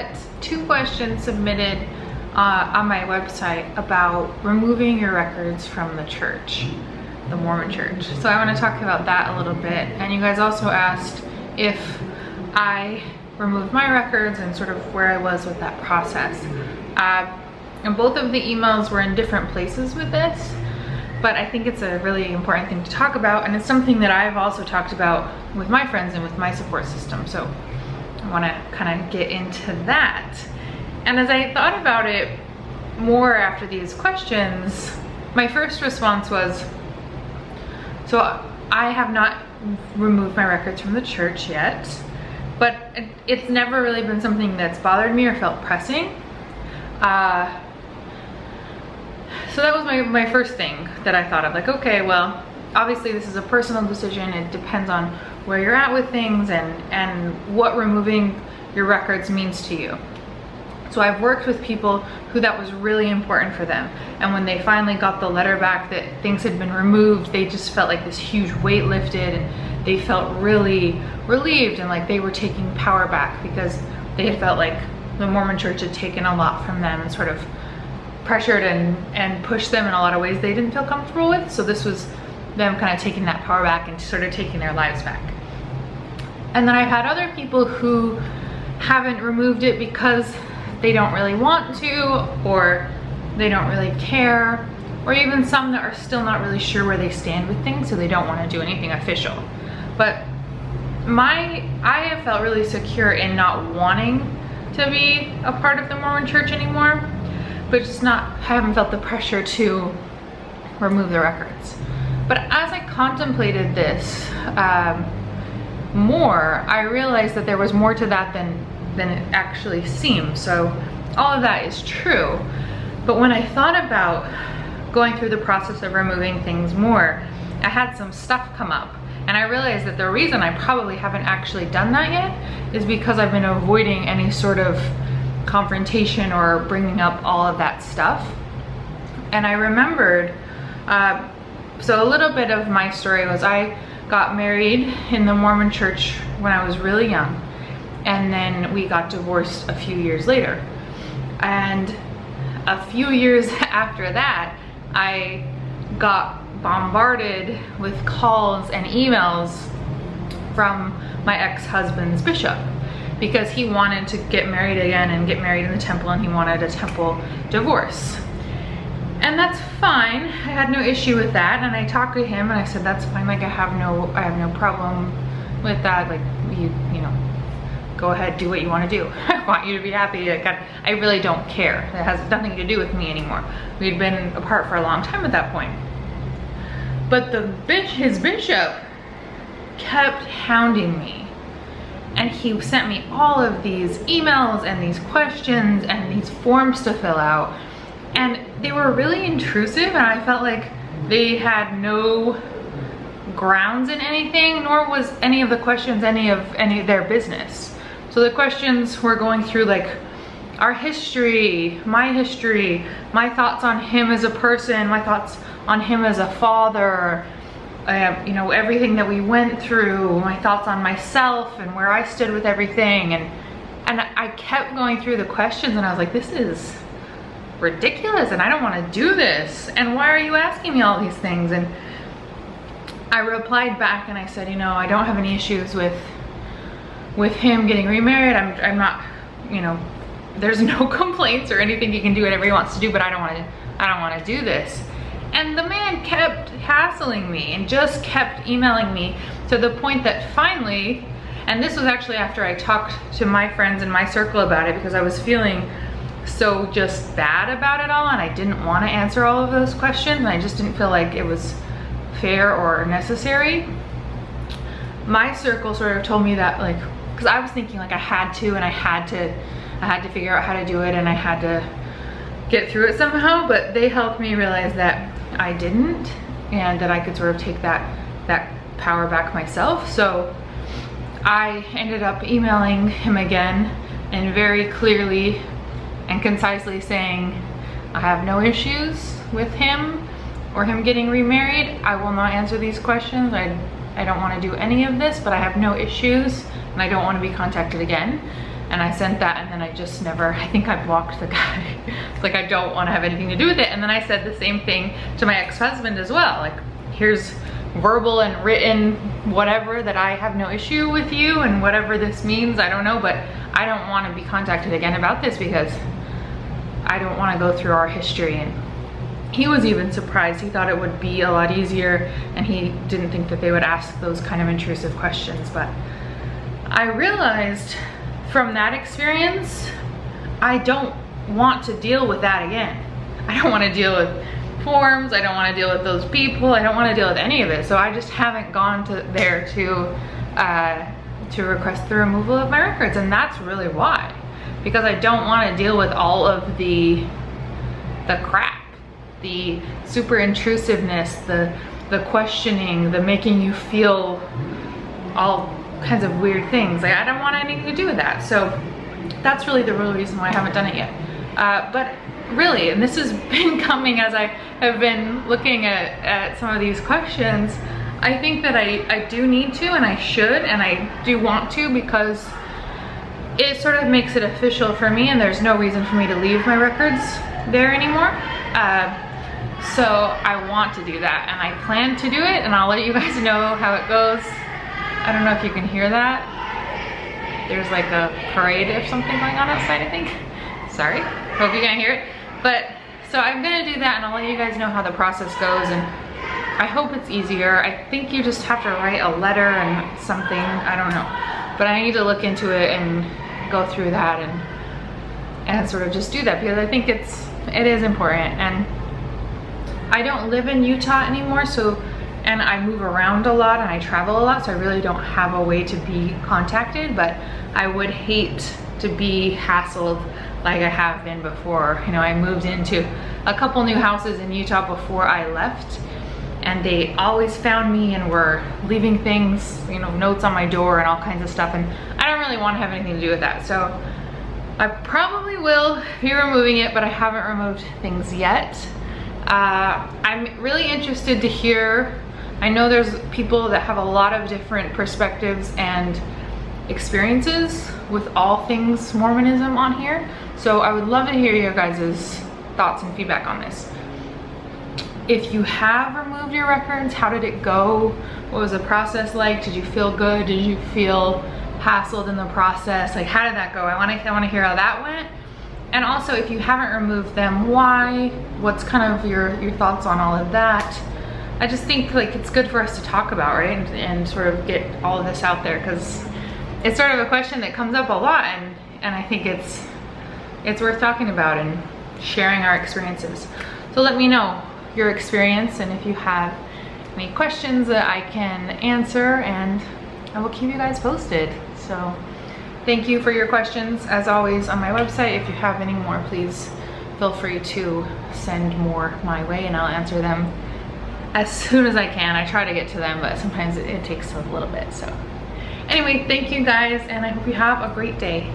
got 2 questions submitted on my website about removing your records from the church, the Mormon Church. So I want to talk about that a little bit. And you guys also asked if I removed my records and sort of where I was with that process. And both of the emails were in different places with this, but I think it's a really important thing to talk about, and it's something that I've also talked about with my friends and with my support system. So I want to kind of get into that. And as I thought about it more after these questions, my first response was, so I have not removed my records from the church yet, but it's never really been something that's bothered me or felt pressing. So that was my first thing that I thought of, like, okay, well, obviously this is a personal decision. It depends on where you're at with things and what removing your records means to you. So I've worked with people who that was really important for them. And when they finally got the letter back that things had been removed, they just felt like this huge weight lifted, and they felt really relieved and like they were taking power back, because they had felt like the Mormon Church had taken a lot from them and sort of pressured and pushed them in a lot of ways they didn't feel comfortable with. So this was them kind of taking that power back and sort of taking their lives back. And then I've had other people who haven't removed it because they don't really want to, or they don't really care, or even some that are still not really sure where they stand with things, so they don't want to do anything official. But I have felt really secure in not wanting to be a part of the Mormon Church anymore, but just haven't felt the pressure to remove the records. But as I contemplated this more, I realized that there was more to that than it actually seems. So all of that is true. But when I thought about going through the process of removing things more, I had some stuff come up. And I realized that the reason I probably haven't actually done that yet is because I've been avoiding any sort of confrontation or bringing up all of that stuff. And I remembered, so a little bit of my story was I got married in the Mormon Church when I was really young. And then we got divorced a few years later. And a few years after that, I got bombarded with calls and emails from my ex-husband's bishop, because he wanted to get married again and get married in the temple, and he wanted a temple divorce. And that's fine. I had no issue with that. And I talked to him and I said, that's fine. Like I have no problem with that. Like you know, go ahead, do what you want to do. I want you to be happy. I really don't care. It has nothing to do with me anymore. We'd been apart for a long time at that point. But his bishop kept hounding me. And he sent me all of these emails and these questions and these forms to fill out. And they were really intrusive, and I felt like they had no grounds in anything, nor was any of the questions any of their business. So the questions were going through like our history, my thoughts on him as a person, my thoughts on him as a father, you know, everything that we went through, my thoughts on myself and where I stood with everything. And I kept going through the questions, and I was like, this is ridiculous, and I don't want to do this. And why are you asking me all these things? And I replied back and I said, you know, I don't have any issues with him getting remarried. I'm not, you know, there's no complaints or anything. He can do whatever he wants to do, but I don't want to do this. And the man kept hassling me and just kept emailing me, to the point that finally, and this was actually after I talked to my friends in my circle about it, because I was feeling so just bad about it all, and I didn't want to answer all of those questions, and I just didn't feel like it was fair or necessary. My circle sort of told me that, like, because I was thinking like I had to figure out how to do it, and I had to get through it somehow, but they helped me realize that I didn't, and that I could sort of take that power back myself. So I ended up emailing him again and very clearly and concisely saying, I have no issues with him or him getting remarried. I will not answer these questions. I don't want to do any of this, but I have no issues and I don't want to be contacted again. And I sent that, and then I just never, I think I blocked the guy. It's like, I don't want to have anything to do with it. And then I said the same thing to my ex-husband as well. Like, here's verbal and written whatever that I have no issue with you, and whatever this means, I don't know, but I don't want to be contacted again about this because I don't want to go through our history. And he was even surprised. He thought it would be a lot easier, and he didn't think that they would ask those kind of intrusive questions. But I realized from that experience, I don't want to deal with that again. I don't want to deal with forms. I don't want to deal with those people. I don't want to deal with any of it. So I just haven't gone there to request the removal of my records. And that's really why, because I don't want to deal with all of the crap, the super intrusiveness, the questioning, the making you feel all kinds of weird things. Like, I don't want anything to do with that. So that's really the real reason why I haven't done it yet. But really, and this has been coming as I have been looking at some of these questions, I think that I do need to, and I should, and I do want to, because it sort of makes it official for me, and there's no reason for me to leave my records there anymore. So I want to do that, and I plan to do it, and I'll let you guys know how it goes. I don't know if you can hear that. There's like a parade or something going on outside, I think. Sorry, hope you can't hear it. But, so I'm gonna do that, and I'll let you guys know how the process goes, and I hope it's easier. I think you just have to write a letter and something, I don't know. But I need to look into it and go through that and sort of just do that, because I think it is important. And I don't live in Utah anymore, so, and I move around a lot and I travel a lot, so I really don't have a way to be contacted, but I would hate to be hassled like I have been before. You know, I moved into a couple new houses in Utah before I left, and they always found me and were leaving things, you know, notes on my door and all kinds of stuff, and I don't really want to have anything to do with that. So I probably will be removing it, but I haven't removed things yet. I'm really interested to hear, I know there's people that have a lot of different perspectives and experiences with all things Mormonism on here. So I would love to hear your guys' thoughts and feedback on this. If you have removed your records, how did it go? What was the process like? Did you feel good? Did you feel hassled in the process? Like, how did that go? I want to hear how that went. And also, if you haven't removed them, why? What's kind of your thoughts on all of that? I just think like it's good for us to talk about, right? And sort of get all of this out there, because it's sort of a question that comes up a lot, and I think it's worth talking about and sharing our experiences. So let me know your experience, and if you have any questions that I can answer, and I will keep you guys posted. So thank you for your questions, as always, on my website. If you have any more, please feel free to send more my way, and I'll answer them as soon as I can. I try to get to them, but sometimes it takes a little bit. So anyway, thank you guys, and I hope you have a great day.